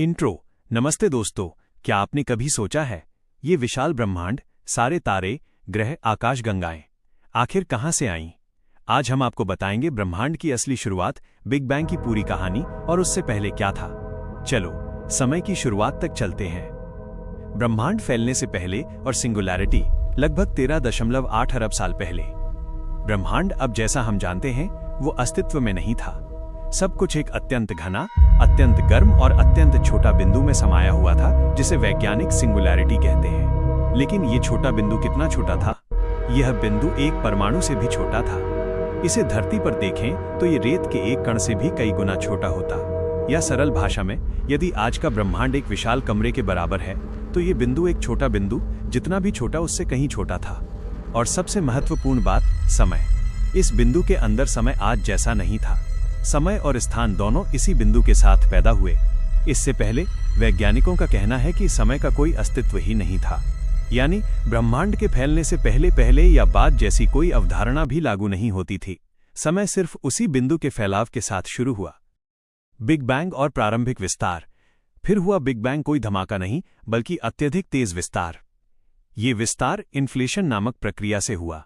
Intro. नमस्ते दोस्तों, क्या आपने कभी सोचा है ये विशाल ब्रह्मांड, सारे तारे, ग्रह, आकाशगंगाएं आखिर कहां से आईं? आज हम आपको बताएंगे ब्रह्मांड की असली शुरुआत, बिग बैंग की पूरी कहानी और उससे पहले क्या था। चलो समय की शुरुआत तक चलते हैं। ब्रह्मांड फैलने से पहले और सिंगुलैरिटी लगभग 13.8 अरब साल पहले। ब्रह्मांड अब जैसा हम जानते हैं वो अस्तित्व में नहीं था। सब कुछ एक अत्यंत घना, अत्यंत गर्म और अत्यंत छोटा बिंदु में समाया हुआ था, जिसे वैज्ञानिक सिंगुलैरिटी कहते हैं। लेकिन ये छोटा बिंदु कितना छोटा था? यह बिंदु एक परमाणु से भी छोटा था। इसे धरती पर देखें तो ये रेत के एक कण से भी कई गुना छोटा होता। या सरल भाषा में, यदि आज का ब्रह्मांड एक विशाल कमरे के बराबर है तो ये बिंदु एक छोटा बिंदु, जितना भी छोटा उससे कहीं छोटा था। और सबसे महत्वपूर्ण बात, समय। इस बिंदु के अंदर समय आज जैसा नहीं था। समय और स्थान दोनों इसी बिंदु के साथ पैदा हुए। इससे पहले वैज्ञानिकों का कहना है कि समय का कोई अस्तित्व ही नहीं था। यानी ब्रह्मांड के फैलने से पहले या बाद जैसी कोई अवधारणा भी लागू नहीं होती थी। समय सिर्फ उसी बिंदु के फैलाव के साथ शुरू हुआ। बिग बैंग और प्रारंभिक विस्तार। फिर हुआ बिग बैंग, कोई धमाका नहीं बल्कि अत्यधिक तेज विस्तार। ये विस्तार इन्फ्लेशन नामक प्रक्रिया से हुआ।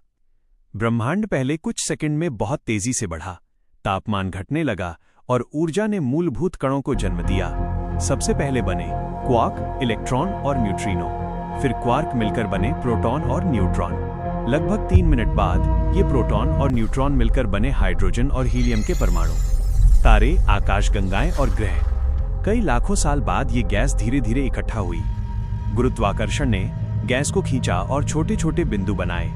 ब्रह्मांड पहले कुछ सेकंड में बहुत तेजी से बढ़ा, तापमान घटने लगा और ऊर्जा ने मूलभूत कणों को जन्म दिया। सबसे पहले बने क्वार्क, इलेक्ट्रॉन और न्यूट्रिनो। फिर क्वार्क मिलकर बने प्रोटॉन और न्यूट्रॉन। लगभग 3 मिनट बाद ये प्रोटॉन और न्यूट्रॉन मिलकर बने हाइड्रोजन और हीलियम के परमाणु। तारे, आकाशगंगाएं और ग्रह। कई लाखों साल बाद ये गैस धीरे धीरे इकट्ठा हुई। गुरुत्वाकर्षण ने गैस को खींचा और छोटे छोटे बिंदु बनाए।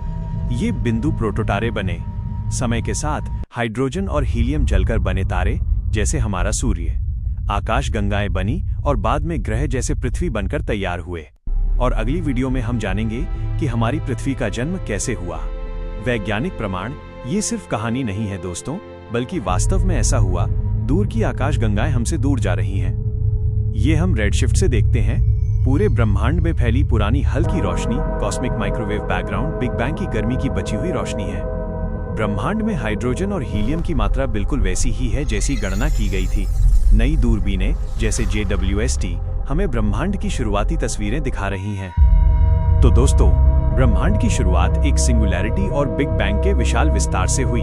ये बिंदु प्रोटोटारे बने। समय के साथ हाइड्रोजन और हीलियम जलकर बने तारे, जैसे हमारा सूर्य। आकाशगंगाएं बनी और बाद में ग्रह जैसे पृथ्वी बनकर तैयार हुए। और अगली वीडियो में हम जानेंगे कि हमारी पृथ्वी का जन्म कैसे हुआ। वैज्ञानिक प्रमाण, ये सिर्फ कहानी नहीं है दोस्तों, बल्कि वास्तव में ऐसा हुआ। दूर की आकाशगंगाएं हमसे दूर जा रही हैं। ये हम रेडशिफ्ट से देखते हैं। पूरे ब्रह्मांड में फैली पुरानी हल्की रोशनी, cosmic microwave background, big bang की गर्मी की बची हुई रोशनी है। ब्रह्मांड में हाइड्रोजन और हीलियम की मात्रा बिल्कुल वैसी ही है जैसी गणना की गई थी। नई दूरबीनें जैसे JWST हमें ब्रह्मांड की शुरुआती तस्वीरें दिखा रही हैं। तो दोस्तों, ब्रह्मांड की शुरुआत एक सिंगुलैरिटी और बिग बैंग के विशाल विस्तार से हुई।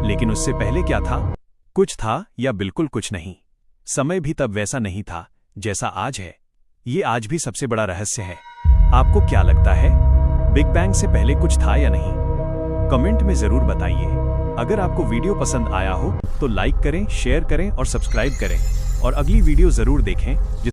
लेकिन उससे पहले क्या था? कुछ था या बिल्कुल कुछ नहीं। समय भी तब वैसा नहीं था जैसा आज है। ये आज भी सबसे बड़ा रहस्य है। आपको क्या लगता है, बिग बैंग से पहले कुछ था या नहीं? कमेंट में जरूर बताइए। अगर आपको वीडियो पसंद आया हो तो लाइक करें, शेयर करें और सब्सक्राइब करें। और अगली वीडियो जरूर देखें।